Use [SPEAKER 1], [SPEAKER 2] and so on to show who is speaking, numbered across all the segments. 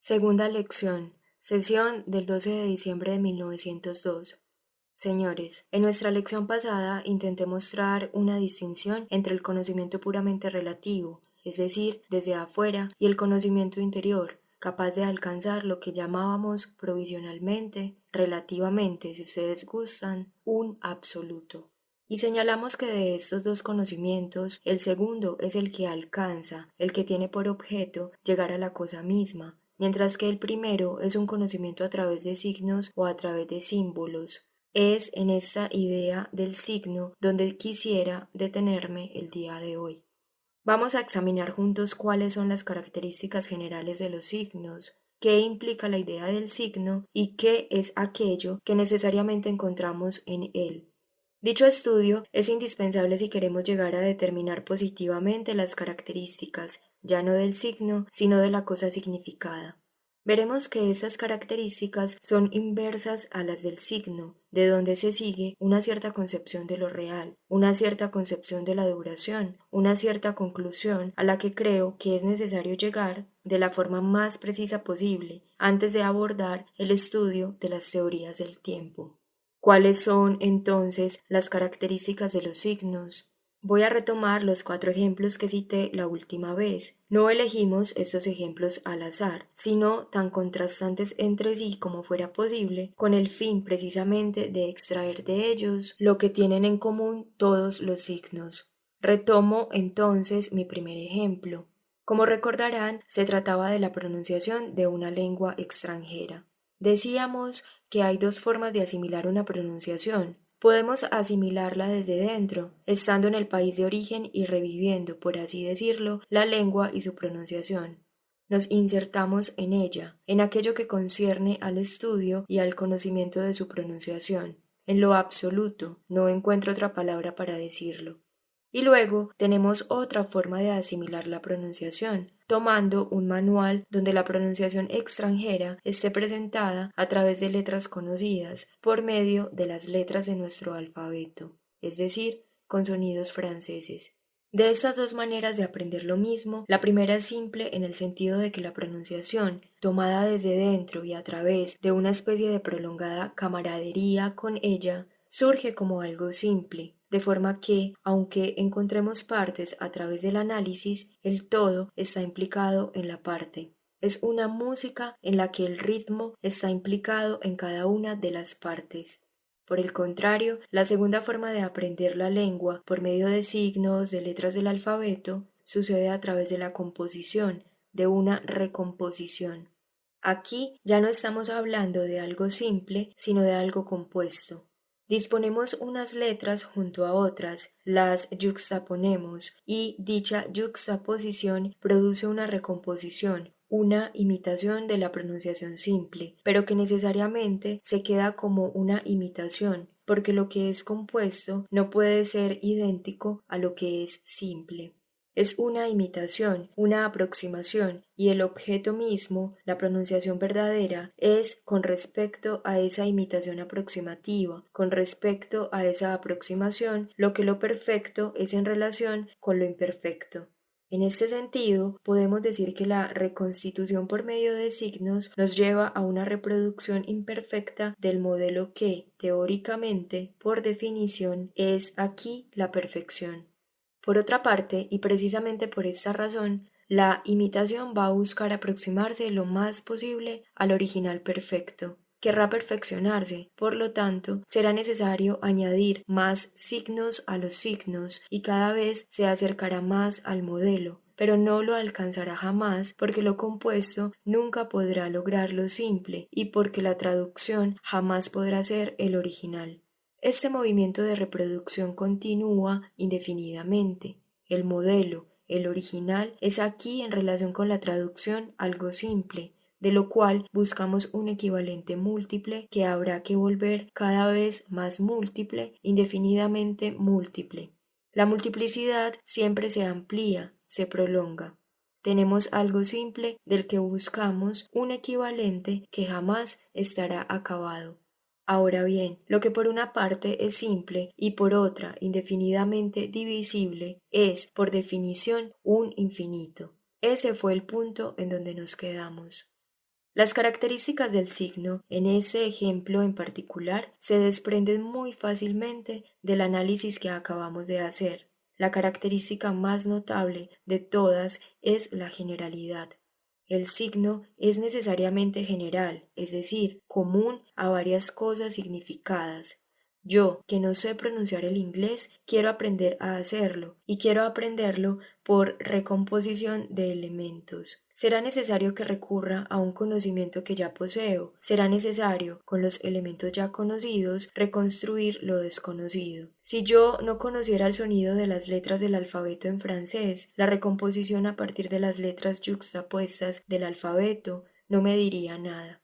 [SPEAKER 1] Segunda lección, sesión del 12 de diciembre de 1902. Señores, en nuestra lección pasada intenté mostrar una distinción entre el conocimiento puramente relativo, es decir, desde afuera, y el conocimiento interior, capaz de alcanzar lo que llamábamos provisionalmente, relativamente, si ustedes gustan, un absoluto. Y señalamos que de estos dos conocimientos, el segundo es el que alcanza, el que tiene por objeto llegar a la cosa misma, mientras que el primero es un conocimiento a través de signos o a través de símbolos. Es en esta idea del signo donde quisiera detenerme el día de hoy. Vamos a examinar juntos cuáles son las características generales de los signos, qué implica la idea del signo y qué es aquello que necesariamente encontramos en él. Dicho estudio es indispensable si queremos llegar a determinar positivamente las características, ya no del signo, sino de la cosa significada. Veremos que esas características son inversas a las del signo, de donde se sigue una cierta concepción de lo real, una cierta concepción de la duración, una cierta conclusión a la que creo que es necesario llegar de la forma más precisa posible antes de abordar el estudio de las teorías del tiempo. ¿Cuáles son entonces las características de los signos? Voy a retomar los 4 ejemplos que cité la última vez. No elegimos estos ejemplos al azar, sino tan contrastantes entre sí como fuera posible, con el fin precisamente de extraer de ellos lo que tienen en común todos los signos. Retomo entonces mi primer ejemplo. Como recordarán, se trataba de la pronunciación de una lengua extranjera. Decíamos que hay dos formas de asimilar una pronunciación. Podemos asimilarla desde dentro, estando en el país de origen y reviviendo, por así decirlo, la lengua y su pronunciación. Nos insertamos en ella, en aquello que concierne al estudio y al conocimiento de su pronunciación. En lo absoluto, no encuentro otra palabra para decirlo. Y luego tenemos otra forma de asimilar la pronunciación, tomando un manual donde la pronunciación extranjera esté presentada a través de letras conocidas por medio de las letras de nuestro alfabeto, es decir, con sonidos franceses. De estas dos maneras de aprender lo mismo, la primera es simple en el sentido de que la pronunciación, tomada desde dentro y a través de una especie de prolongada camaradería con ella, surge como algo simple, de forma que, aunque encontremos partes a través del análisis, el todo está implicado en la parte. Es una música en la que el ritmo está implicado en cada una de las partes. Por el contrario, la segunda forma de aprender la lengua, por medio de signos, de letras del alfabeto, sucede a través de la composición, de una recomposición. Aquí ya no estamos hablando de algo simple, sino de algo compuesto. Disponemos unas letras junto a otras, las yuxtaponemos y dicha yuxtaposición produce una recomposición, una imitación de la pronunciación simple, pero que necesariamente se queda como una imitación, porque lo que es compuesto no puede ser idéntico a lo que es simple. Es una imitación, una aproximación, y el objeto mismo, la pronunciación verdadera, es con respecto a esa imitación aproximativa, con respecto a esa aproximación, lo que lo perfecto es en relación con lo imperfecto. En este sentido, podemos decir que la reconstitución por medio de signos nos lleva a una reproducción imperfecta del modelo que, teóricamente, por definición, es aquí la perfección. Por otra parte, y precisamente por esta razón, la imitación va a buscar aproximarse lo más posible al original perfecto. Querrá perfeccionarse, por lo tanto, será necesario añadir más signos a los signos y cada vez se acercará más al modelo, pero no lo alcanzará jamás porque lo compuesto nunca podrá lograr lo simple y porque la traducción jamás podrá ser el original. Este movimiento de reproducción continúa indefinidamente. El modelo, el original, es aquí en relación con la traducción algo simple, de lo cual buscamos un equivalente múltiple que habrá que volver cada vez más múltiple, indefinidamente múltiple. La multiplicidad siempre se amplía, se prolonga. Tenemos algo simple del que buscamos un equivalente que jamás estará acabado. Ahora bien, lo que por una parte es simple y por otra indefinidamente divisible es, por definición, un infinito. Ese fue el punto en donde nos quedamos. Las características del signo, en ese ejemplo en particular, se desprenden muy fácilmente del análisis que acabamos de hacer. La característica más notable de todas es la generalidad. El signo es necesariamente general, es decir, común a varias cosas significadas. Yo, que no sé pronunciar el inglés, quiero aprender a hacerlo, y quiero aprenderlo por recomposición de elementos. Será necesario que recurra a un conocimiento que ya poseo. Será necesario, con los elementos ya conocidos, reconstruir lo desconocido. Si yo no conociera el sonido de las letras del alfabeto en francés, la recomposición a partir de las letras yuxtapuestas del alfabeto no me diría nada.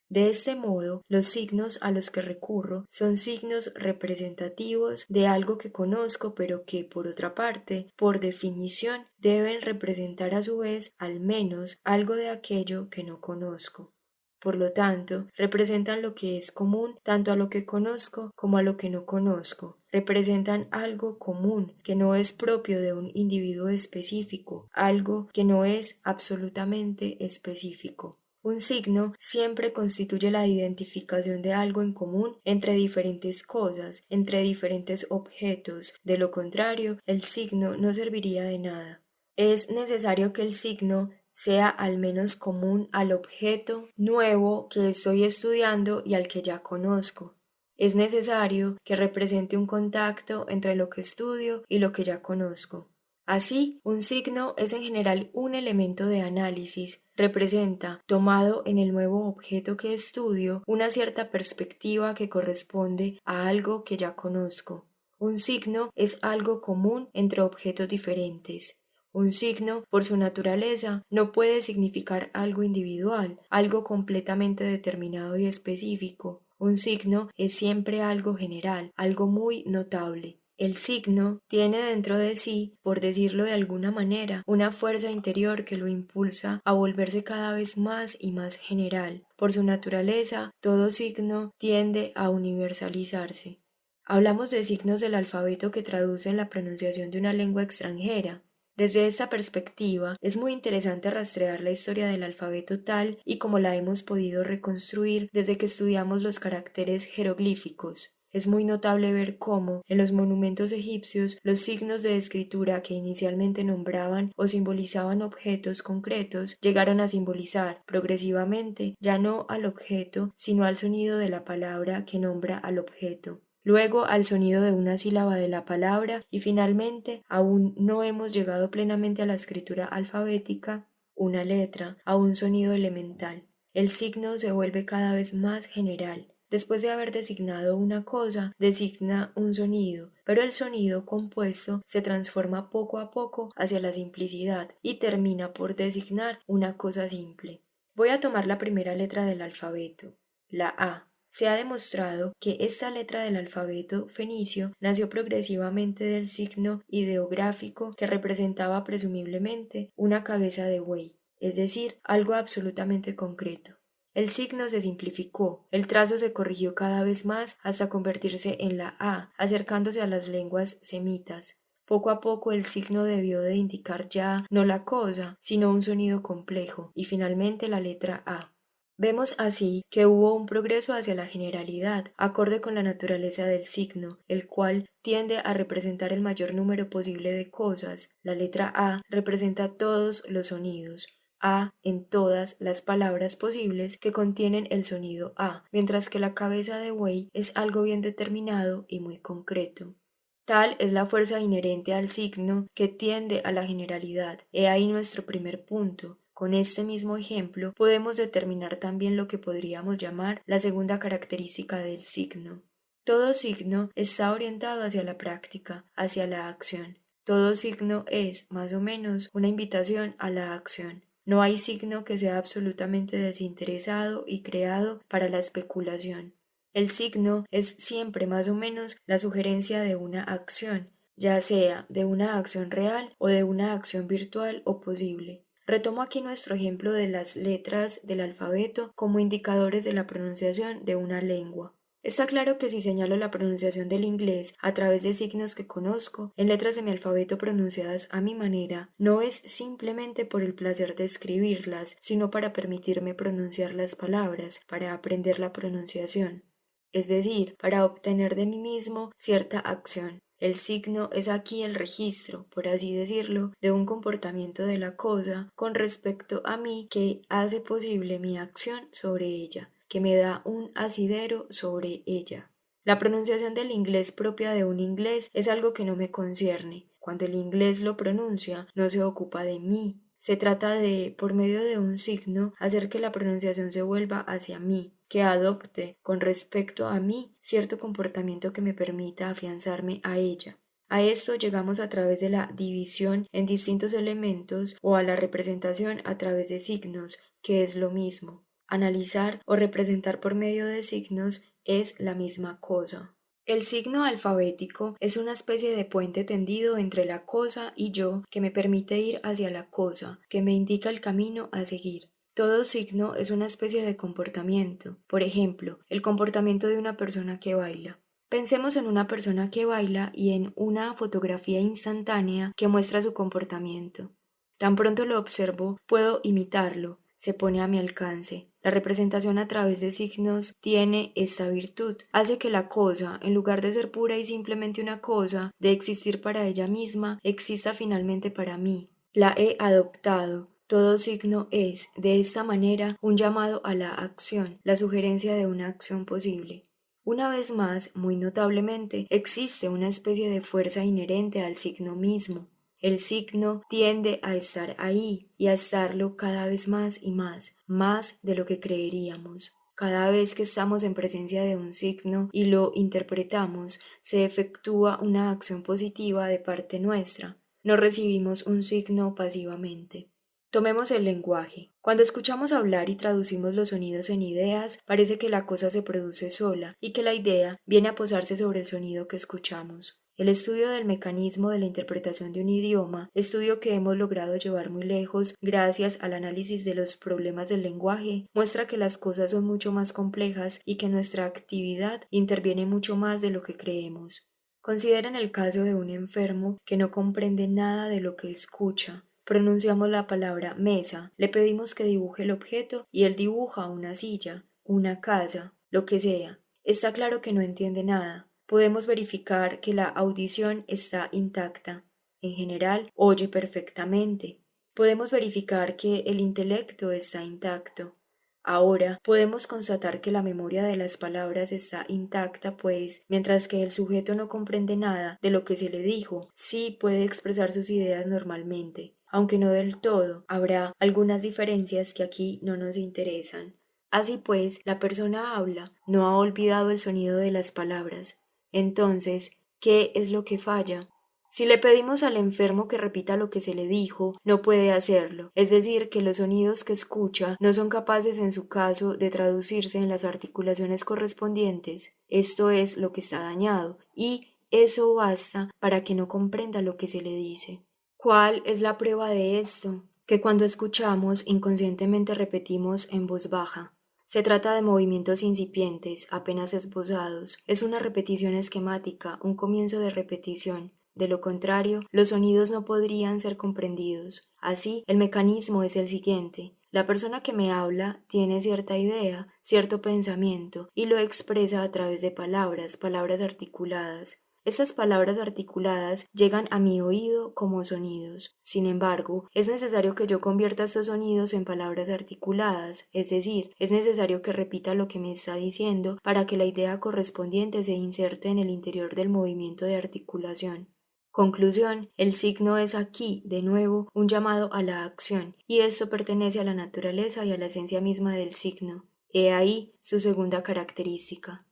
[SPEAKER 1] De este modo, los signos a los que recurro son signos representativos de algo que conozco, pero que, por otra parte, por definición, deben representar a su vez al menos algo de aquello que no conozco. Por lo tanto, representan lo que es común tanto a lo que conozco como a lo que no conozco. Representan algo común que no es propio de un individuo específico, algo que no es absolutamente específico. Un signo siempre constituye la identificación de algo en común entre diferentes cosas, entre diferentes objetos. De lo contrario, el signo no serviría de nada. Es necesario que el signo sea al menos común al objeto nuevo que estoy estudiando y al que ya conozco. Es necesario que represente un contacto entre lo que estudio y lo que ya conozco. Así, un signo es en general un elemento de análisis, representa, tomado en el nuevo objeto que estudio, una cierta perspectiva que corresponde a algo que ya conozco. Un signo es algo común entre objetos diferentes. Un signo, por su naturaleza, no puede significar algo individual, algo completamente determinado y específico. Un signo es siempre algo general, algo muy notable. El signo tiene dentro de sí, por decirlo de alguna manera, una fuerza interior que lo impulsa a volverse cada vez más y más general. Por su naturaleza, todo signo tiende a universalizarse. Hablamos de signos del alfabeto que traducen la pronunciación de una lengua extranjera. Desde esta perspectiva, es muy interesante rastrear la historia del alfabeto tal y como la hemos podido reconstruir desde que estudiamos los caracteres jeroglíficos. Es muy notable ver cómo, en los monumentos egipcios, los signos de escritura que inicialmente nombraban o simbolizaban objetos concretos llegaron a simbolizar, progresivamente, ya no al objeto, sino al sonido de la palabra que nombra al objeto. Luego al sonido de una sílaba de la palabra y finalmente, aún no hemos llegado plenamente a la escritura alfabética, una letra, a un sonido elemental. El signo se vuelve cada vez más general. Después de haber designado una cosa, designa un sonido, pero el sonido compuesto se transforma poco a poco hacia la simplicidad y termina por designar una cosa simple. Voy a tomar la primera letra del alfabeto, la A. Se ha demostrado que esta letra del alfabeto fenicio nació progresivamente del signo ideográfico que representaba presumiblemente una cabeza de buey, es decir, algo absolutamente concreto. El signo se simplificó, el trazo se corrigió cada vez más hasta convertirse en la A, acercándose a las lenguas semitas. Poco a poco el signo debió de indicar ya no la cosa, sino un sonido complejo, y finalmente la letra A. Vemos así que hubo un progreso hacia la generalidad, acorde con la naturaleza del signo, el cual tiende a representar el mayor número posible de cosas. La letra A representa todos los sonidos. A en todas las palabras posibles que contienen el sonido A, mientras que la cabeza de buey es algo bien determinado y muy concreto. Tal es la fuerza inherente al signo que tiende a la generalidad. He ahí nuestro primer punto. Con este mismo ejemplo podemos determinar también lo que podríamos llamar la segunda característica del signo. Todo signo está orientado hacia la práctica, hacia la acción. Todo signo es, más o menos, una invitación a la acción. No hay signo que sea absolutamente desinteresado y creado para la especulación. El signo es siempre más o menos la sugerencia de una acción, ya sea de una acción real o de una acción virtual o posible. Retomo aquí nuestro ejemplo de las letras del alfabeto como indicadores de la pronunciación de una lengua. Está claro que si señalo la pronunciación del inglés a través de signos que conozco, en letras de mi alfabeto pronunciadas a mi manera, no es simplemente por el placer de escribirlas, sino para permitirme pronunciar las palabras, para aprender la pronunciación. Es decir, para obtener de mí mismo cierta acción. El signo es aquí el registro, por así decirlo, de un comportamiento de la cosa con respecto a mí que hace posible mi acción sobre ella, que me da un asidero sobre ella. La pronunciación del inglés propia de un inglés es algo que no me concierne. Cuando el inglés lo pronuncia, no se ocupa de mí. Se trata de, por medio de un signo, hacer que la pronunciación se vuelva hacia mí, que adopte con respecto a mí cierto comportamiento que me permita afianzarme a ella. A esto llegamos a través de la división en distintos elementos o a la representación a través de signos, que es lo mismo. Analizar o representar por medio de signos es la misma cosa. El signo alfabético es una especie de puente tendido entre la cosa y yo que me permite ir hacia la cosa, que me indica el camino a seguir. Todo signo es una especie de comportamiento. Por ejemplo, el comportamiento de una persona que baila. Pensemos en una persona que baila y en una fotografía instantánea que muestra su comportamiento. Tan pronto lo observo, puedo imitarlo, se pone a mi alcance. La representación a través de signos tiene esta virtud. Hace que la cosa, en lugar de ser pura y simplemente una cosa, de existir para ella misma, exista finalmente para mí. La he adoptado. Todo signo es, de esta manera, un llamado a la acción, la sugerencia de una acción posible. Una vez más, muy notablemente, existe una especie de fuerza inherente al signo mismo. El signo tiende a estar ahí y a estarlo cada vez más y más de lo que creeríamos. Cada vez que estamos en presencia de un signo y lo interpretamos, se efectúa una acción positiva de parte nuestra. No recibimos un signo pasivamente. Tomemos el lenguaje. Cuando escuchamos hablar y traducimos los sonidos en ideas, parece que la cosa se produce sola y que la idea viene a posarse sobre el sonido que escuchamos. El estudio del mecanismo de la interpretación de un idioma, estudio que hemos logrado llevar muy lejos gracias al análisis de los problemas del lenguaje, muestra que las cosas son mucho más complejas y que nuestra actividad interviene mucho más de lo que creemos. Consideren el caso de un enfermo que no comprende nada de lo que escucha. Pronunciamos la palabra mesa, le pedimos que dibuje el objeto y él dibuja una silla, una casa, lo que sea. Está claro que no entiende nada. Podemos verificar que la audición está intacta. En general, oye perfectamente. Podemos verificar que el intelecto está intacto. Ahora podemos constatar que la memoria de las palabras está intacta, pues, mientras que el sujeto no comprende nada de lo que se le dijo, sí puede expresar sus ideas normalmente. Aunque no del todo, habrá algunas diferencias que aquí no nos interesan. Así pues, la persona habla, no ha olvidado el sonido de las palabras. Entonces, ¿qué es lo que falla? Si le pedimos al enfermo que repita lo que se le dijo, no puede hacerlo, es decir, que los sonidos que escucha no son capaces en su caso de traducirse en las articulaciones correspondientes. Esto es lo que está dañado, y eso basta para que no comprenda lo que se le dice. ¿Cuál es la prueba de esto? Que cuando escuchamos inconscientemente repetimos en voz baja. Se trata de movimientos incipientes, apenas esbozados. Es una repetición esquemática, un comienzo de repetición. De lo contrario, los sonidos no podrían ser comprendidos. Así, el mecanismo es el siguiente. La persona que me habla tiene cierta idea, cierto pensamiento, y lo expresa a través de palabras, palabras articuladas. Estas palabras articuladas llegan a mi oído como sonidos. Sin embargo, es necesario que yo convierta estos sonidos en palabras articuladas, es decir, es necesario que repita lo que me está diciendo para que la idea correspondiente se inserte en el interior del movimiento de articulación. Conclusión, el signo es aquí, de nuevo, un llamado a la acción, y esto pertenece a la naturaleza y a la esencia misma del signo. He ahí su segunda característica.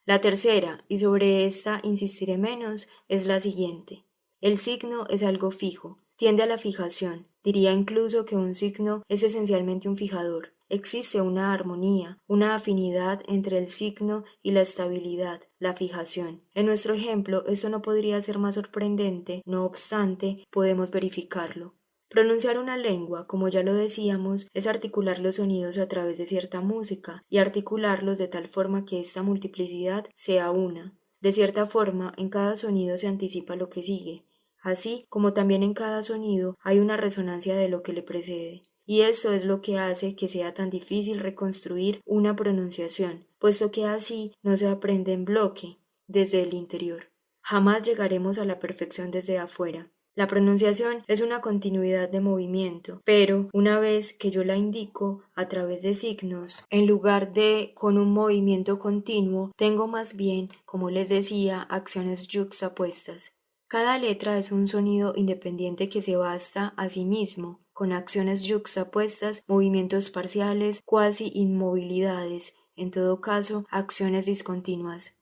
[SPEAKER 1] La tercera, y sobre esta insistiré menos, es la siguiente. El signo es algo fijo, tiende a la fijación. Diría incluso que un signo es esencialmente un fijador. Existe una armonía, una afinidad entre el signo y la estabilidad, la fijación. En nuestro ejemplo, esto no podría ser más sorprendente, no obstante, podemos verificarlo. Pronunciar una lengua, como ya lo decíamos, es articular los sonidos a través de cierta música y articularlos de tal forma que esta multiplicidad sea una. De cierta forma, en cada sonido se anticipa lo que sigue, así como también en cada sonido hay una resonancia de lo que le precede. Y esto es lo que hace que sea tan difícil reconstruir una pronunciación, puesto que así no se aprende en bloque, desde el interior. Jamás llegaremos a la perfección desde afuera. La pronunciación es una continuidad de movimiento, pero una vez que yo la indico a través de signos, en lugar de con un movimiento continuo, tengo más bien, como les decía, acciones yuxtapuestas. Cada letra es un sonido independiente que se basta a sí mismo, con acciones yuxtapuestas, movimientos parciales, cuasi inmovilidades, en todo caso, acciones discontinuas.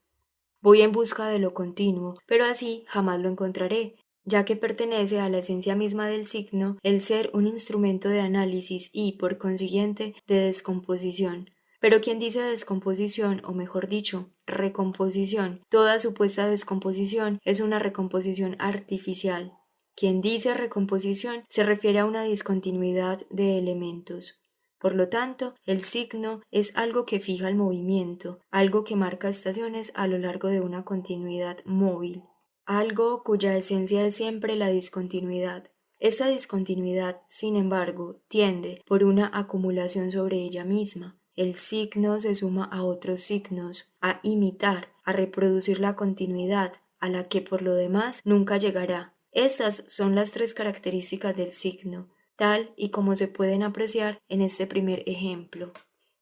[SPEAKER 1] Voy en busca de lo continuo, pero así jamás lo encontraré, ya que pertenece a la esencia misma del signo el ser un instrumento de análisis y, por consiguiente, de descomposición. Pero quien dice descomposición, o mejor dicho, recomposición, toda supuesta descomposición es una recomposición artificial. Quien dice recomposición se refiere a una discontinuidad de elementos. Por lo tanto, el signo es algo que fija el movimiento, algo que marca estaciones a lo largo de una continuidad móvil, algo cuya esencia es siempre la discontinuidad. Esta discontinuidad, sin embargo, tiende por una acumulación sobre ella misma. El signo se suma a otros signos, a imitar, a reproducir la continuidad, a la que por lo demás nunca llegará. Estas son las tres características del signo, tal y como se pueden apreciar en este primer ejemplo.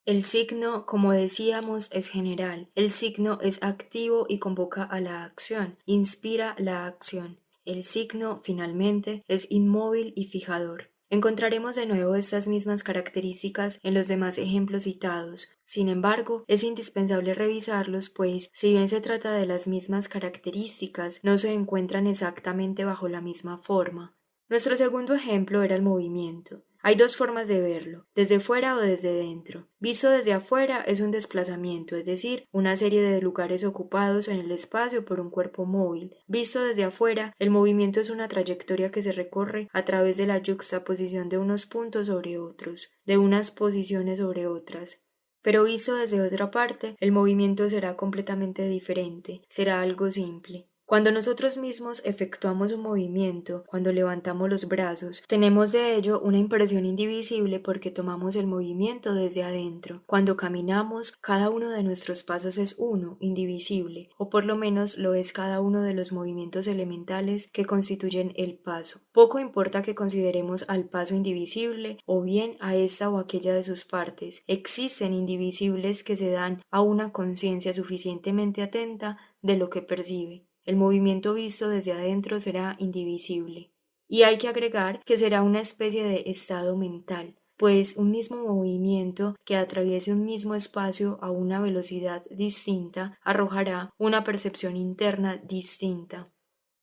[SPEAKER 1] El signo, como decíamos, es general. El signo es activo y convoca a la acción, inspira la acción. El signo, finalmente, es inmóvil y fijador. Encontraremos de nuevo estas mismas características en los demás ejemplos citados. Sin embargo, es indispensable revisarlos, pues, si bien se trata de las mismas características, no se encuentran exactamente bajo la misma forma. Nuestro segundo ejemplo era el movimiento. Hay dos formas de verlo, desde fuera o desde dentro. Visto desde afuera es un desplazamiento, es decir, una serie de lugares ocupados en el espacio por un cuerpo móvil. Visto desde afuera, el movimiento es una trayectoria que se recorre a través de la yuxtaposición de unos puntos sobre otros, de unas posiciones sobre otras. Pero visto desde otra parte, el movimiento será completamente diferente, será algo simple. Cuando nosotros mismos efectuamos un movimiento, cuando levantamos los brazos, tenemos de ello una impresión indivisible porque tomamos el movimiento desde adentro. Cuando caminamos, cada uno de nuestros pasos es uno, indivisible, o por lo menos lo es cada uno de los movimientos elementales que constituyen el paso. Poco importa que consideremos al paso indivisible o bien a esta o aquella de sus partes. Existen indivisibles que se dan a una conciencia suficientemente atenta de lo que percibe. El movimiento visto desde adentro será indivisible. Y hay que agregar que será una especie de estado mental, pues un mismo movimiento que atraviese un mismo espacio a una velocidad distinta arrojará una percepción interna distinta.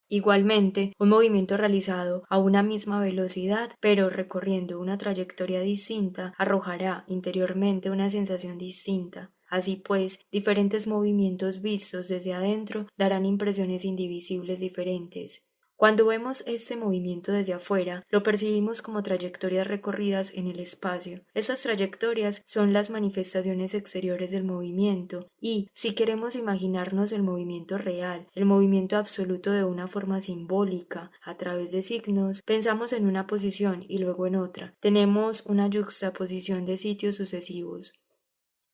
[SPEAKER 1] Igualmente, un movimiento realizado a una misma velocidad, pero recorriendo una trayectoria distinta, arrojará interiormente una sensación distinta. Así pues, diferentes movimientos vistos desde adentro darán impresiones indivisibles diferentes. Cuando vemos este movimiento desde afuera, lo percibimos como trayectorias recorridas en el espacio. Estas trayectorias son las manifestaciones exteriores del movimiento y, si queremos imaginarnos el movimiento real, el movimiento absoluto de una forma simbólica, a través de signos, pensamos en una posición y luego en otra. Tenemos una yuxtaposición de sitios sucesivos.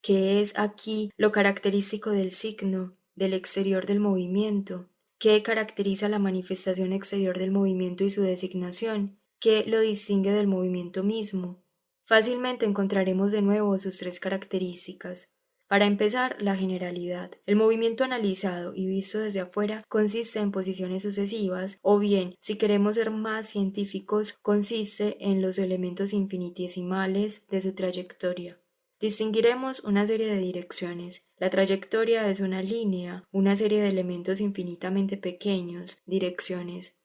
[SPEAKER 1] ¿Qué es aquí lo característico del signo, del exterior del movimiento? ¿Qué caracteriza la manifestación exterior del movimiento y su designación? ¿Qué lo distingue del movimiento mismo? Fácilmente encontraremos de nuevo sus tres características. Para empezar, la generalidad. El movimiento analizado y visto desde afuera consiste en posiciones sucesivas, o bien, si queremos ser más científicos, consiste en los elementos infinitesimales de su trayectoria. Distinguiremos una serie de direcciones. La trayectoria es una línea, una serie de elementos infinitamente pequeños, direcciones.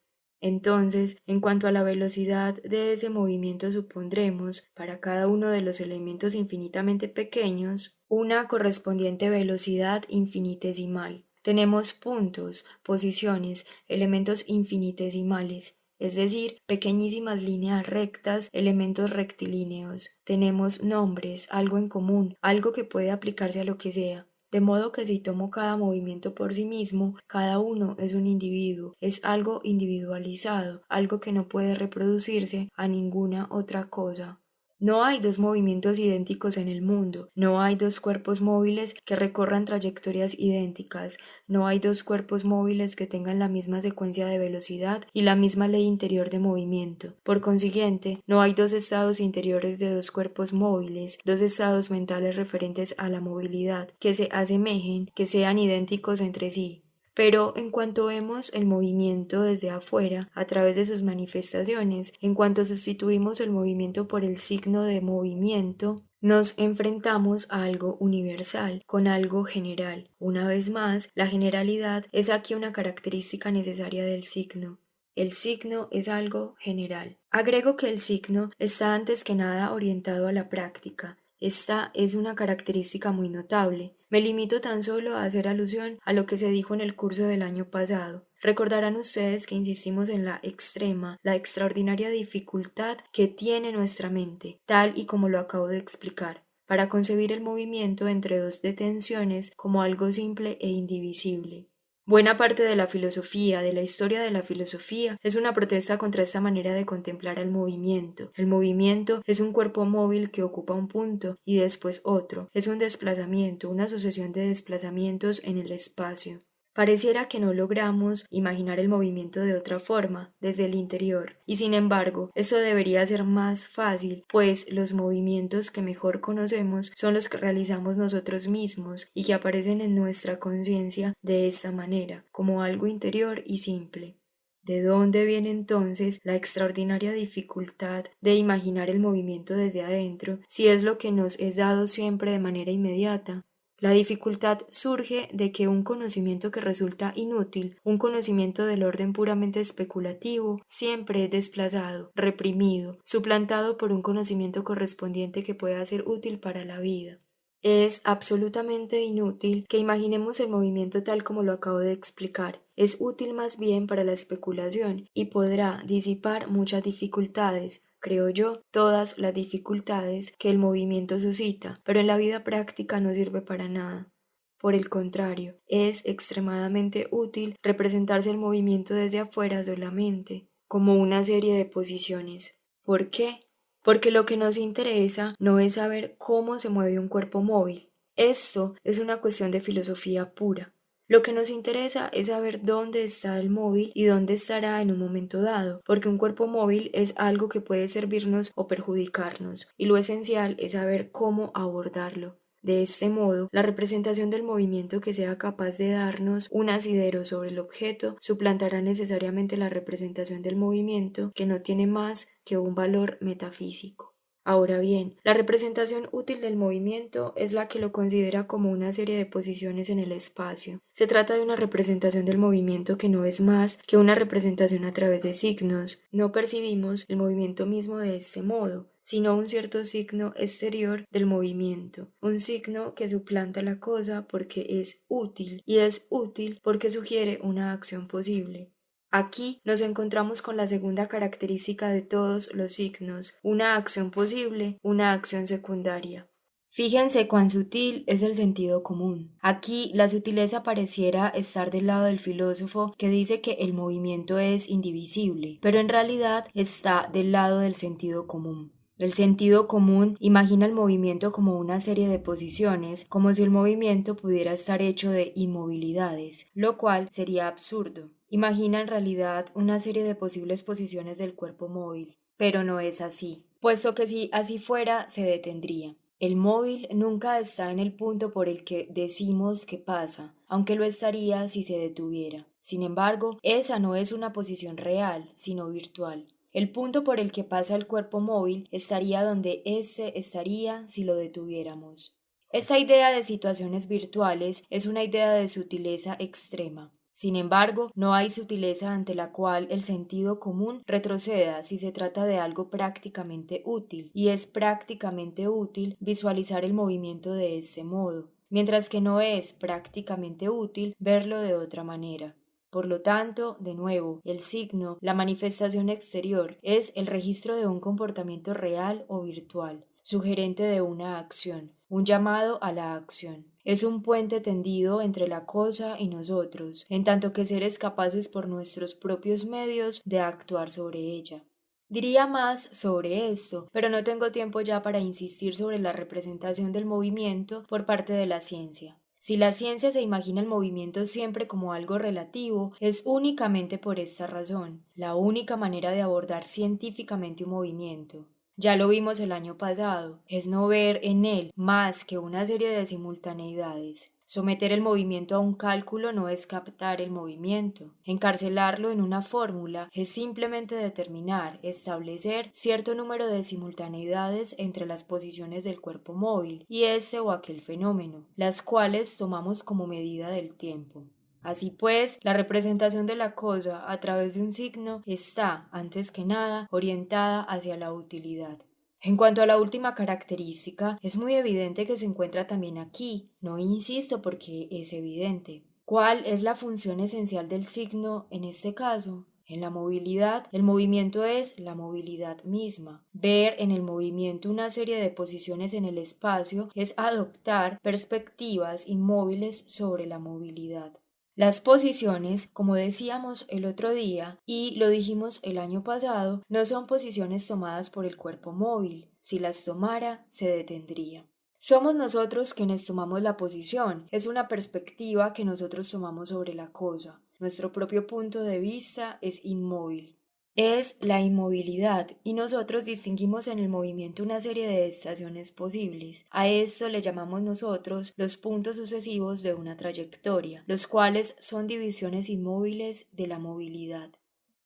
[SPEAKER 1] Entonces, en cuanto a la velocidad de ese movimiento supondremos, para cada uno de los elementos infinitamente pequeños, una correspondiente velocidad infinitesimal. Tenemos puntos, posiciones, elementos infinitesimales. es decir, pequeñísimas líneas rectas, elementos rectilíneos. Tenemos nombres, algo en común, algo que puede aplicarse a lo que sea. De modo que si tomo cada movimiento por sí mismo, cada uno es un individuo, es algo individualizado, algo que no puede reproducirse a ninguna otra cosa. No hay dos movimientos idénticos en el mundo, no hay dos cuerpos móviles que recorran trayectorias idénticas, no hay dos cuerpos móviles que tengan la misma secuencia de velocidad y la misma ley interior de movimiento. Por consiguiente, no hay dos estados interiores de dos cuerpos móviles, dos estados mentales referentes a la movilidad, que se asemejen, que sean idénticos entre sí. Pero en cuanto vemos el movimiento desde afuera, a través de sus manifestaciones, en cuanto sustituimos el movimiento por el signo de movimiento, nos enfrentamos a algo universal, con algo general. Una vez más, la generalidad es aquí una característica necesaria del signo. El signo es algo general. Agrego que el signo está antes que nada orientado a la práctica. Esta es una característica muy notable. Me limito tan solo a hacer alusión a lo que se dijo en el curso del año pasado. Recordarán ustedes que insistimos en la extrema, la extraordinaria dificultad que tiene nuestra mente, tal y como lo acabo de explicar, para concebir el movimiento entre dos detenciones como algo simple e indivisible. Buena parte de la filosofía, de la historia de la filosofía, es una protesta contra esta manera de contemplar al movimiento. El movimiento es un cuerpo móvil que ocupa un punto y después otro. Es un desplazamiento, una sucesión de desplazamientos en el espacio. Pareciera que no logramos imaginar el movimiento de otra forma, desde el interior, y sin embargo, esto debería ser más fácil, pues los movimientos que mejor conocemos son los que realizamos nosotros mismos y que aparecen en nuestra conciencia de esta manera, como algo interior y simple. ¿De dónde viene entonces la extraordinaria dificultad de imaginar el movimiento desde adentro, si es lo que nos es dado siempre de manera inmediata? La dificultad surge de que un conocimiento que resulta inútil, un conocimiento del orden puramente especulativo, siempre es desplazado, reprimido, suplantado por un conocimiento correspondiente que pueda ser útil para la vida. Es absolutamente inútil que imaginemos el movimiento tal como lo acabo de explicar. Es útil más bien para la especulación y podrá disipar muchas dificultades, creo yo, todas las dificultades que el movimiento suscita, pero en la vida práctica no sirve para nada. Por el contrario, es extremadamente útil representarse el movimiento desde afuera solamente, como una serie de posiciones. ¿Por qué? Porque lo que nos interesa no es saber cómo se mueve un cuerpo móvil. Esto es una cuestión de filosofía pura. Lo que nos interesa es saber dónde está el móvil y dónde estará en un momento dado, porque un cuerpo móvil es algo que puede servirnos o perjudicarnos, y lo esencial es saber cómo abordarlo. De este modo, la representación del movimiento que sea capaz de darnos un asidero sobre el objeto suplantará necesariamente la representación del movimiento, que no tiene más que un valor metafísico. Ahora bien, la representación útil del movimiento es la que lo considera como una serie de posiciones en el espacio. Se trata de una representación del movimiento que no es más que una representación a través de signos. No percibimos el movimiento mismo de este modo, sino un cierto signo exterior del movimiento, un signo que suplanta la cosa porque es útil, y es útil porque sugiere una acción posible. Aquí nos encontramos con la segunda característica de todos los signos, una acción posible, una acción secundaria. Fíjense cuán sutil es el sentido común. Aquí la sutileza pareciera estar del lado del filósofo que dice que el movimiento es indivisible, pero en realidad está del lado del sentido común. El sentido común imagina el movimiento como una serie de posiciones, como si el movimiento pudiera estar hecho de inmovilidades, lo cual sería absurdo. Imagina en realidad una serie de posibles posiciones del cuerpo móvil, pero no es así, puesto que si así fuera se detendría. El móvil nunca está en el punto por el que decimos que pasa, aunque lo estaría si se detuviera. Sin embargo, esa no es una posición real, sino virtual. El punto por el que pasa el cuerpo móvil estaría donde éste estaría si lo detuviéramos. Esta idea de situaciones virtuales es una idea de sutileza extrema. Sin embargo, no hay sutileza ante la cual el sentido común retroceda si se trata de algo prácticamente útil, y es prácticamente útil visualizar el movimiento de ese modo, mientras que no es prácticamente útil verlo de otra manera. Por lo tanto, de nuevo, el signo, la manifestación exterior, es el registro de un comportamiento real o virtual, sugerente de una acción, un llamado a la acción. Es un puente tendido entre la cosa y nosotros, en tanto que seres capaces por nuestros propios medios de actuar sobre ella. Diría más sobre esto, pero no tengo tiempo ya para insistir sobre la representación del movimiento por parte de la ciencia. Si la ciencia se imagina el movimiento siempre como algo relativo, es únicamente por esta razón, la única manera de abordar científicamente un movimiento. Ya lo vimos el año pasado, es no ver en él más que una serie de simultaneidades. Someter el movimiento a un cálculo no es captar el movimiento. Encarcelarlo en una fórmula es simplemente determinar, establecer cierto número de simultaneidades entre las posiciones del cuerpo móvil y este o aquel fenómeno, las cuales tomamos como medida del tiempo. Así pues, la representación de la cosa a través de un signo está, antes que nada, orientada hacia la utilidad. En cuanto a la última característica, es muy evidente que se encuentra también aquí. No insisto porque es evidente. ¿Cuál es la función esencial del signo en este caso? En la movilidad, el movimiento es la movilidad misma. Ver en el movimiento una serie de posiciones en el espacio es adoptar perspectivas inmóviles sobre la movilidad. Las posiciones, como decíamos el otro día y lo dijimos el año pasado, no son posiciones tomadas por el cuerpo móvil. Si las tomara, se detendría. Somos nosotros quienes tomamos la posición, es una perspectiva que nosotros tomamos sobre la cosa. Nuestro propio punto de vista es inmóvil. Es la inmovilidad y nosotros distinguimos en el movimiento una serie de estaciones posibles. A esto le llamamos nosotros los puntos sucesivos de una trayectoria, los cuales son divisiones inmóviles de la movilidad.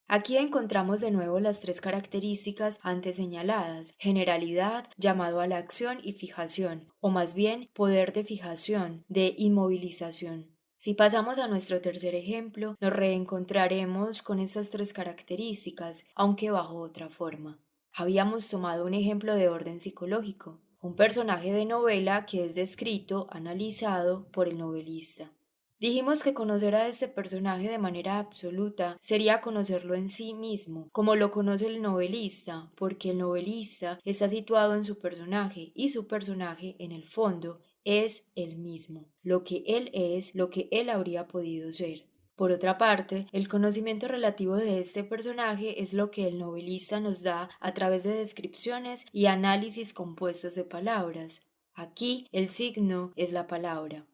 [SPEAKER 1] Aquí encontramos de nuevo las tres características antes señaladas: generalidad, llamado a la acción, y fijación, o más bien poder de fijación, de inmovilización. Si pasamos a nuestro tercer ejemplo, nos reencontraremos con estas tres características, aunque bajo otra forma. Habíamos tomado un ejemplo de orden psicológico, un personaje de novela que es descrito, analizado por el novelista. Dijimos que conocer a este personaje de manera absoluta sería conocerlo en sí mismo, como lo conoce el novelista, porque el novelista está situado en su personaje y su personaje, en el fondo, es él mismo, lo que él es, lo que él habría podido ser. Por otra parte, el conocimiento relativo de este personaje es lo que el novelista nos da a través de descripciones y análisis compuestos de palabras. Aquí el signo es la palabra.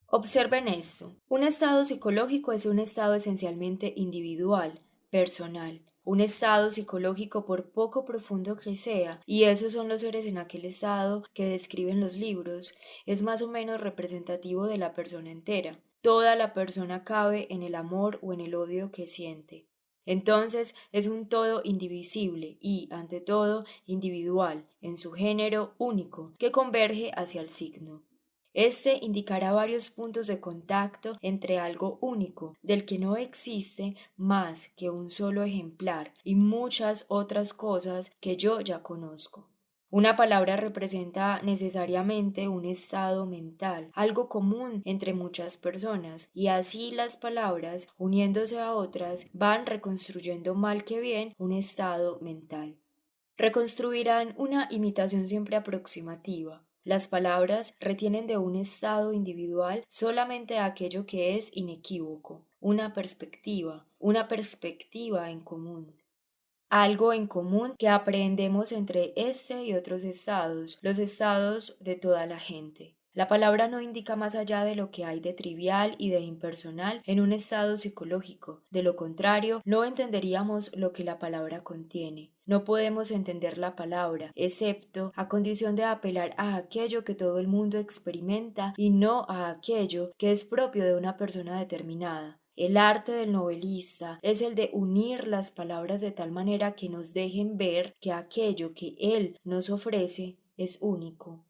[SPEAKER 1] Observen esto. Un estado psicológico es un estado esencialmente individual, personal. Un estado psicológico, por poco profundo que sea, y esos son los seres en aquel estado que describen los libros, es más o menos representativo de la persona entera. Toda la persona cabe en el amor o en el odio que siente. Entonces es un todo indivisible y, ante todo, individual, en su género único, que converge hacia el signo. Este indicará varios puntos de contacto entre algo único, del que no existe más que un solo ejemplar, y muchas otras cosas que yo ya conozco. Una palabra representa necesariamente un estado mental, algo común entre muchas personas, y así las palabras, uniéndose a otras, van reconstruyendo mal que bien un estado mental. Reconstruirán una imitación siempre aproximativa. Las palabras retienen de un estado individual solamente aquello que es inequívoco, una perspectiva en común. Algo en común que aprendemos entre este y otros estados, los estados de toda la gente. La palabra no indica más allá de lo que hay de trivial y de impersonal en un estado psicológico. De lo contrario, no entenderíamos lo que la palabra contiene. No podemos entender la palabra, excepto a condición de apelar a aquello que todo el mundo experimenta y no a aquello que es propio de una persona determinada. El arte del novelista es el de unir las palabras de tal manera que nos dejen ver que aquello que él nos ofrece es único.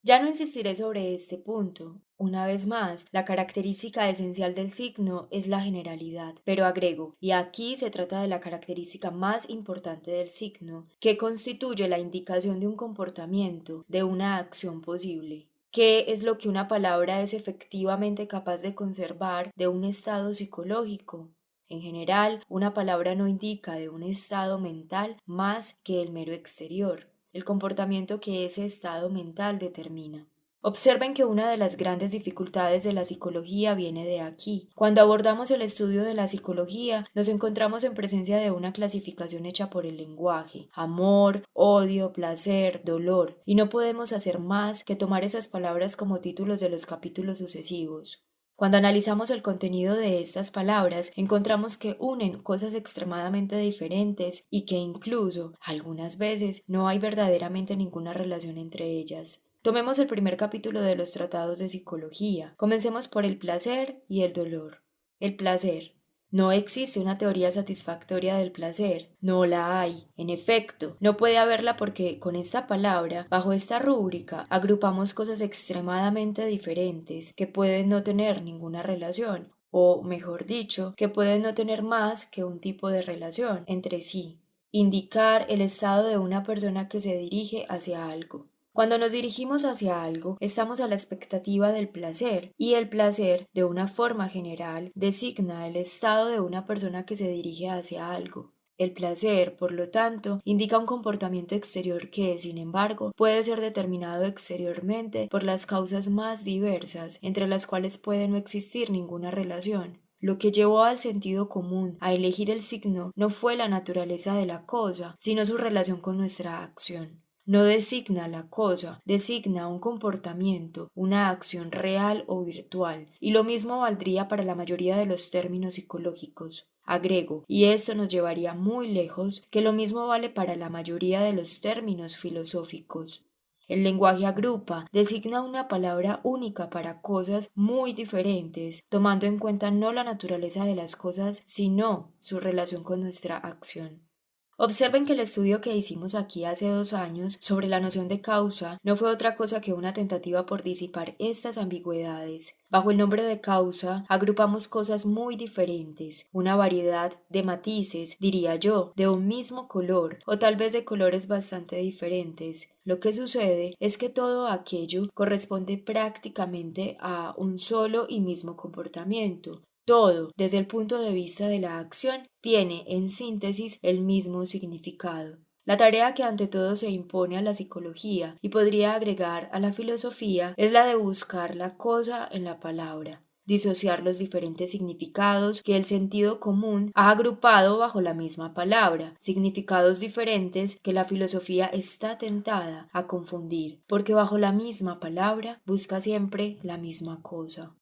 [SPEAKER 1] Ya no insistiré sobre este punto. Una vez más, la característica esencial del signo es la generalidad, pero agrego, y aquí se trata de la característica más importante del signo, que constituye la indicación de un comportamiento, de una acción posible. ¿Qué es lo que una palabra es efectivamente capaz de conservar de un estado psicológico? En general, una palabra no indica de un estado mental más que el mero exterior, el comportamiento que ese estado mental determina. Observen que una de las grandes dificultades de la psicología viene de aquí. Cuando abordamos el estudio de la psicología, nos encontramos en presencia de una clasificación hecha por el lenguaje: amor, odio, placer, dolor, y no podemos hacer más que tomar esas palabras como títulos de los capítulos sucesivos. Cuando analizamos el contenido de estas palabras, encontramos que unen cosas extremadamente diferentes y que incluso, algunas veces, no hay verdaderamente ninguna relación entre ellas. Tomemos el primer capítulo de los tratados de psicología. Comencemos por el placer y el dolor. El placer. No existe una teoría satisfactoria del placer, no la hay. En efecto, no puede haberla porque con esta palabra, bajo esta rúbrica, agrupamos cosas extremadamente diferentes que pueden no tener ninguna relación, o mejor dicho, que pueden no tener más que un tipo de relación entre sí. Indicar el estado de una persona que se dirige hacia algo. Cuando nos dirigimos hacia algo, estamos a la expectativa del placer, y el placer, de una forma general, designa el estado de una persona que se dirige hacia algo. El placer, por lo tanto, indica un comportamiento exterior que, sin embargo, puede ser determinado exteriormente por las causas más diversas, entre las cuales puede no existir ninguna relación. Lo que llevó al sentido común a elegir el signo no fue la naturaleza de la cosa, sino su relación con nuestra acción. No designa la cosa, designa un comportamiento, una acción real o virtual, y lo mismo valdría para la mayoría de los términos psicológicos. Agrego, y esto nos llevaría muy lejos, que lo mismo vale para la mayoría de los términos filosóficos. El lenguaje agrupa, designa una palabra única para cosas muy diferentes, tomando en cuenta no la naturaleza de las cosas, sino su relación con nuestra acción. Observen que el estudio que hicimos aquí hace 2 años sobre la noción de causa no fue otra cosa que una tentativa por disipar estas ambigüedades. Bajo el nombre de causa agrupamos cosas muy diferentes, una variedad de matices, diría yo, de un mismo color, o tal vez de colores bastante diferentes. Lo que sucede es que todo aquello corresponde prácticamente a un solo y mismo comportamiento. Todo, desde el punto de vista de la acción, tiene, en síntesis, el mismo significado. La tarea que ante todo se impone a la psicología, y podría agregar a la filosofía, es la de buscar la cosa en la palabra, disociar los diferentes significados que el sentido común ha agrupado bajo la misma palabra, significados diferentes que la filosofía está tentada a confundir, porque bajo la misma palabra busca siempre la misma cosa.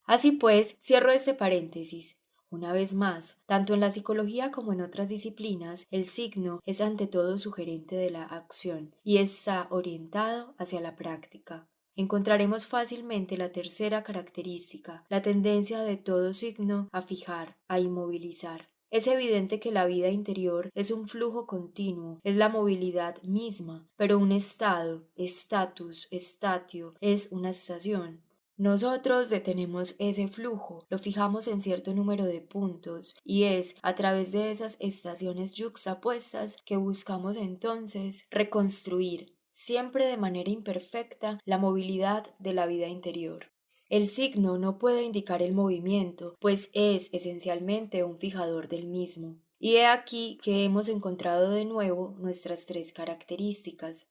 [SPEAKER 1] Así pues, cierro este paréntesis. Una vez más, tanto en la psicología como en otras disciplinas, el signo es ante todo sugerente de la acción y está orientado hacia la práctica. Encontraremos fácilmente la tercera característica, la tendencia de todo signo a fijar, a inmovilizar. Es evidente que la vida interior es un flujo continuo, es la movilidad misma, pero un estado, status, estatio, es una estación. Nosotros detenemos ese flujo, lo fijamos en cierto número de puntos, y es a través de esas estaciones yuxtapuestas que buscamos entonces reconstruir, siempre de manera imperfecta, la movilidad de la vida interior. El signo no puede indicar el movimiento, pues es esencialmente un fijador del mismo. Y he aquí que hemos encontrado de nuevo nuestras tres características.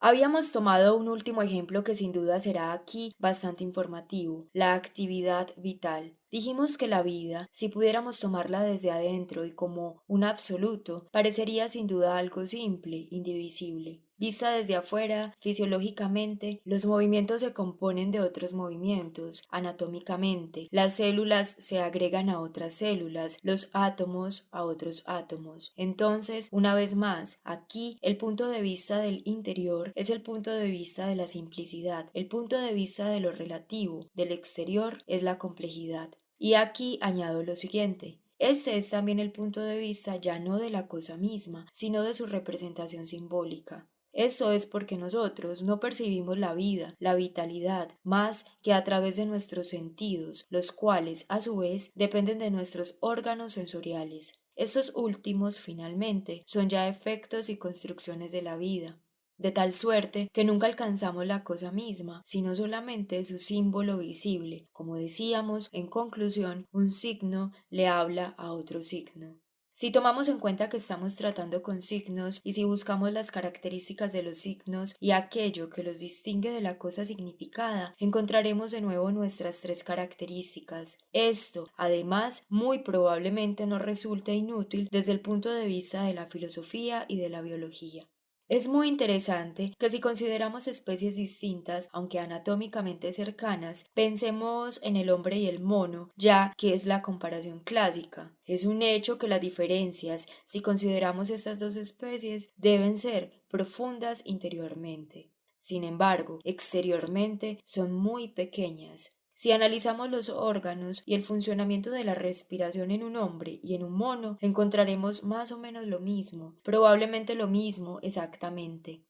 [SPEAKER 1] Habíamos tomado un último ejemplo que sin duda será aquí bastante informativo, la actividad vital. Dijimos que la vida, si pudiéramos tomarla desde adentro y como un absoluto, parecería sin duda algo simple, indivisible. Vista desde afuera, fisiológicamente, los movimientos se componen de otros movimientos, anatómicamente. Las células se agregan a otras células, los átomos a otros átomos. Entonces, una vez más, aquí el punto de vista del interior es el punto de vista de la simplicidad, el punto de vista de lo relativo, del exterior es la complejidad. Y aquí añado lo siguiente. Este es también el punto de vista ya no de la cosa misma, sino de su representación simbólica. Esto es porque nosotros no percibimos la vida, la vitalidad, más que a través de nuestros sentidos, los cuales, a su vez, dependen de nuestros órganos sensoriales. Estos últimos, finalmente, son ya efectos y construcciones de la vida. de tal suerte que nunca alcanzamos la cosa misma, sino solamente su símbolo visible. Como decíamos, en conclusión, un signo le habla a otro signo. Si tomamos en cuenta que estamos tratando con signos y si buscamos las características de los signos y aquello que los distingue de la cosa significada, encontraremos de nuevo nuestras tres características. Esto, además, muy probablemente nos resulta inútil desde el punto de vista de la filosofía y de la biología. Es muy interesante que si consideramos especies distintas, aunque anatómicamente cercanas, pensemos en el hombre y el mono, ya que es la comparación clásica. Es un hecho que las diferencias, si consideramos estas dos especies, deben ser profundas interiormente. Sin embargo, exteriormente son muy pequeñas. Si analizamos los órganos y el funcionamiento de la respiración en un hombre y en un mono, encontraremos más o menos lo mismo, probablemente lo mismo exactamente.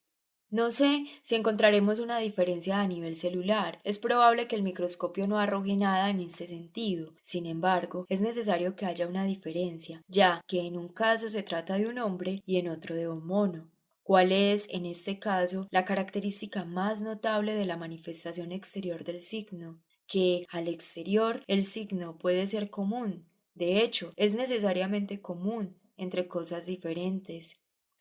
[SPEAKER 1] No sé si encontraremos una diferencia a nivel celular. Es probable que el microscopio no arroje nada en este sentido. Sin embargo, es necesario que haya una diferencia, ya que en un caso se trata de un hombre y en otro de un mono. ¿Cuál es, en este caso, la característica más notable de la manifestación exterior del signo? Que al exterior el signo puede ser común. De hecho, es necesariamente común entre cosas diferentes.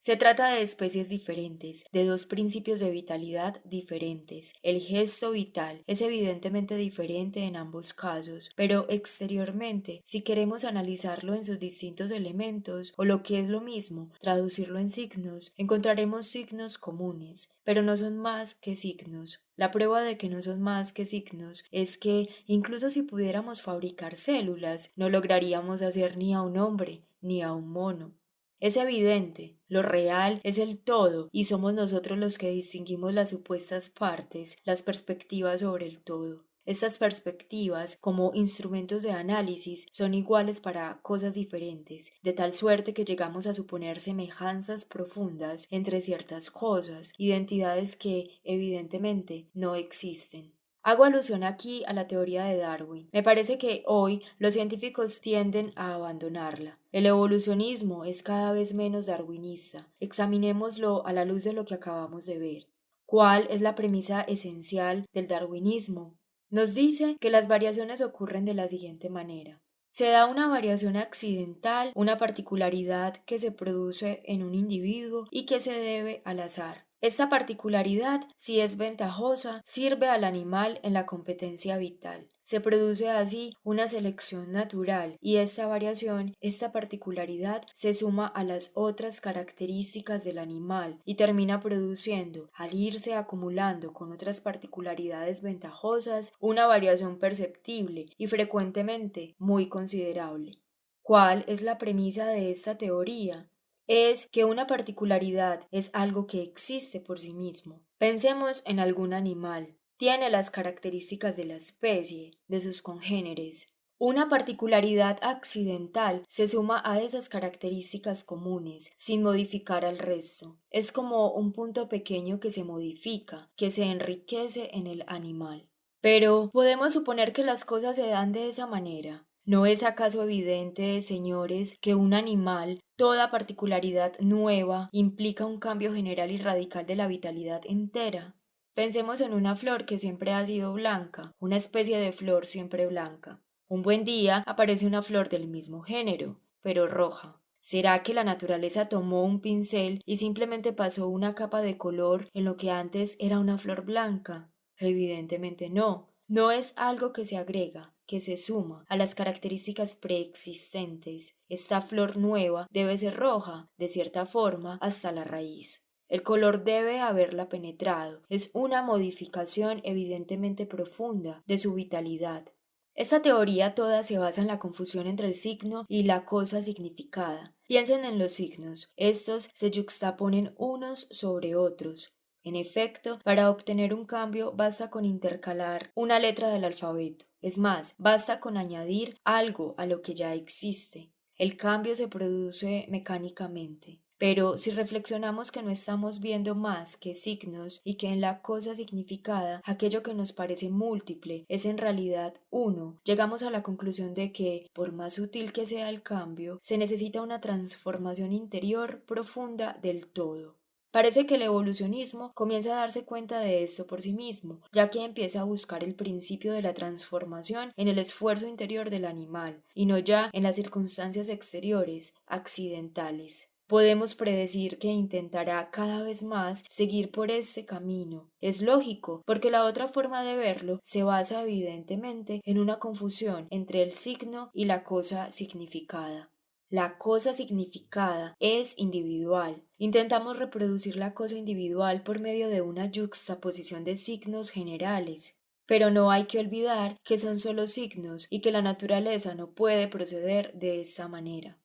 [SPEAKER 1] Se trata de especies diferentes, de dos principios de vitalidad diferentes. El gesto vital es evidentemente diferente en ambos casos, pero exteriormente, si queremos analizarlo en sus distintos elementos, o lo que es lo mismo, traducirlo en signos, encontraremos signos comunes, pero no son más que signos. La prueba de que no son más que signos es que, incluso si pudiéramos fabricar células, no lograríamos hacer ni a un hombre ni a un mono. Es evidente, lo real es el todo y somos nosotros los que distinguimos las supuestas partes, las perspectivas sobre el todo. Estas perspectivas, como instrumentos de análisis, son iguales para cosas diferentes, de tal suerte que llegamos a suponer semejanzas profundas entre ciertas cosas, identidades que, evidentemente, no existen. Hago alusión aquí a la teoría de Darwin. Me parece que hoy los científicos tienden a abandonarla. El evolucionismo es cada vez menos darwinista. Examinémoslo a la luz de lo que acabamos de ver. ¿Cuál es la premisa esencial del darwinismo? Nos dice que las variaciones ocurren de la siguiente manera. Se da una variación accidental, una particularidad que se produce en un individuo y que se debe al azar. Esta particularidad, si es ventajosa, sirve al animal en la competencia vital. Se produce así una selección natural y esta variación, esta particularidad, se suma a las otras características del animal y termina produciendo, al irse acumulando con otras particularidades ventajosas, una variación perceptible y frecuentemente muy considerable. ¿Cuál es la premisa de esta teoría? Es que una particularidad es algo que existe por sí mismo. Pensemos en algún animal. Tiene las características de la especie, de sus congéneres. Una particularidad accidental se suma a esas características comunes, sin modificar al resto. Es como un punto pequeño que se modifica, que se enriquece en el animal. Pero podemos suponer que las cosas se dan de esa manera. ¿No es acaso evidente, señores, que un animal, toda particularidad nueva, implica un cambio general y radical de la vitalidad entera? Pensemos en una flor que siempre ha sido blanca, una especie de flor siempre blanca. Un buen día aparece una flor del mismo género, pero roja. ¿Será que la naturaleza tomó un pincel y simplemente pasó una capa de color en lo que antes era una flor blanca? Evidentemente no. No es algo que se agrega, que se suma a las características preexistentes. Esta flor nueva debe ser roja, de cierta forma, hasta la raíz. El color debe haberla penetrado. Es una modificación evidentemente profunda de su vitalidad. Esta teoría toda se basa en la confusión entre el signo y la cosa significada. Piensen en los signos. Estos se yuxtaponen unos sobre otros. En efecto, para obtener un cambio basta con intercalar una letra del alfabeto. Es más, basta con añadir algo a lo que ya existe. El cambio se produce mecánicamente. Pero si reflexionamos que no estamos viendo más que signos y que en la cosa significada aquello que nos parece múltiple es en realidad uno, llegamos a la conclusión de que, por más sutil que sea el cambio, se necesita una transformación interior profunda del todo. Parece que el evolucionismo comienza a darse cuenta de esto por sí mismo, ya que empieza a buscar el principio de la transformación en el esfuerzo interior del animal, y no ya en las circunstancias exteriores, accidentales. Podemos predecir que intentará cada vez más seguir por este camino. Es lógico, porque la otra forma de verlo se basa evidentemente en una confusión entre el signo y la cosa significada. La cosa significada es individual. Intentamos reproducir la cosa individual por medio de una yuxtaposición de signos generales. Pero no hay que olvidar que son solo signos y que la naturaleza no puede proceder de esa manera.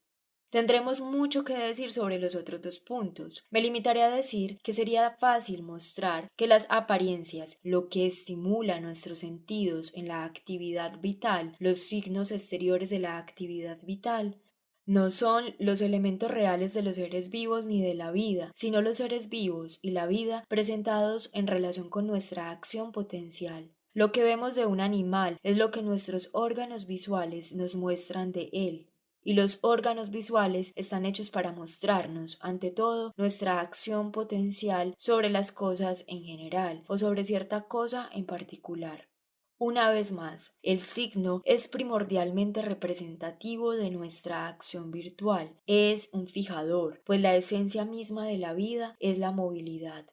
[SPEAKER 1] Tendremos mucho que decir sobre los otros dos puntos. Me limitaré a decir que sería fácil mostrar que las apariencias, lo que estimula nuestros sentidos en la actividad vital, los signos exteriores de la actividad vital, no son los elementos reales de los seres vivos ni de la vida, sino los seres vivos y la vida presentados en relación con nuestra acción potencial. Lo que vemos de un animal es lo que nuestros órganos visuales nos muestran de él. Y los órganos visuales están hechos para mostrarnos, ante todo, nuestra acción potencial sobre las cosas en general o sobre cierta cosa en particular. Una vez más, el signo es primordialmente representativo de nuestra acción virtual, es un fijador, pues la esencia misma de la vida es la movilidad.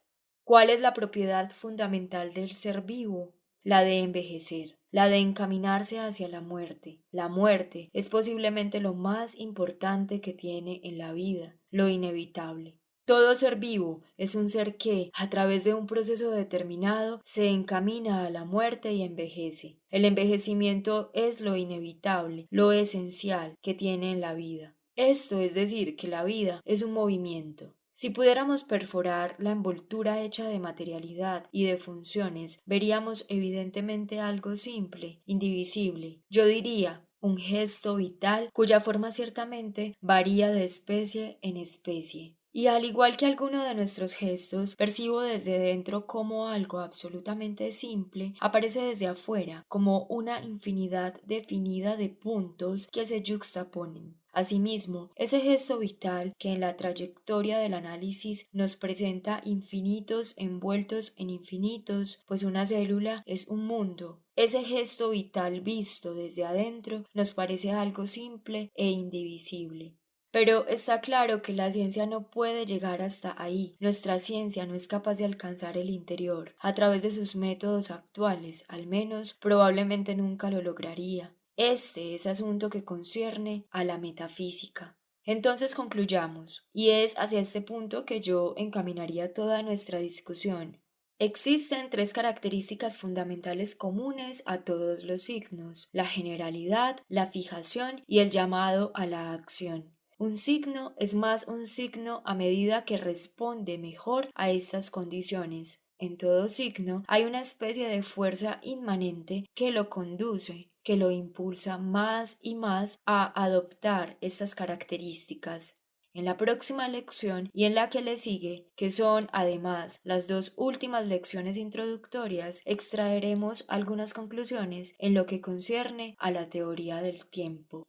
[SPEAKER 1] ¿Cuál es la propiedad fundamental del ser vivo? La de envejecer, la de encaminarse hacia la muerte. La muerte es posiblemente lo más importante que tiene en la vida, lo inevitable. Todo ser vivo es un ser que, a través de un proceso determinado, se encamina a la muerte y envejece. El envejecimiento es lo inevitable, lo esencial que tiene en la vida. Esto es decir, que la vida es un movimiento. Si pudiéramos perforar la envoltura hecha de materialidad y de funciones, veríamos evidentemente algo simple, indivisible. Yo diría, un gesto vital cuya forma ciertamente varía de especie en especie. Y al igual que alguno de nuestros gestos, percibo desde dentro como algo absolutamente simple aparece desde afuera, como una infinidad definida de puntos que se yuxtaponen. Asimismo, ese gesto vital que en la trayectoria del análisis nos presenta infinitos envueltos en infinitos, pues una célula es un mundo. Ese gesto vital visto desde adentro nos parece algo simple e indivisible. Pero está claro que la ciencia no puede llegar hasta ahí. Nuestra ciencia no es capaz de alcanzar el interior. A través de sus métodos actuales, al menos, probablemente nunca lo lograría. Este es asunto que concierne a la metafísica. Entonces concluyamos, y es hacia este punto que yo encaminaría toda nuestra discusión. Existen tres características fundamentales comunes a todos los signos: la generalidad, la fijación y el llamado a la acción. Un signo es más un signo a medida que responde mejor a estas condiciones. En todo signo hay una especie de fuerza inmanente que lo conduce, que lo impulsa más y más a adoptar estas características. En la próxima lección y en la que le sigue, que son además las dos últimas lecciones introductorias, extraeremos algunas conclusiones en lo que concierne a la teoría del tiempo.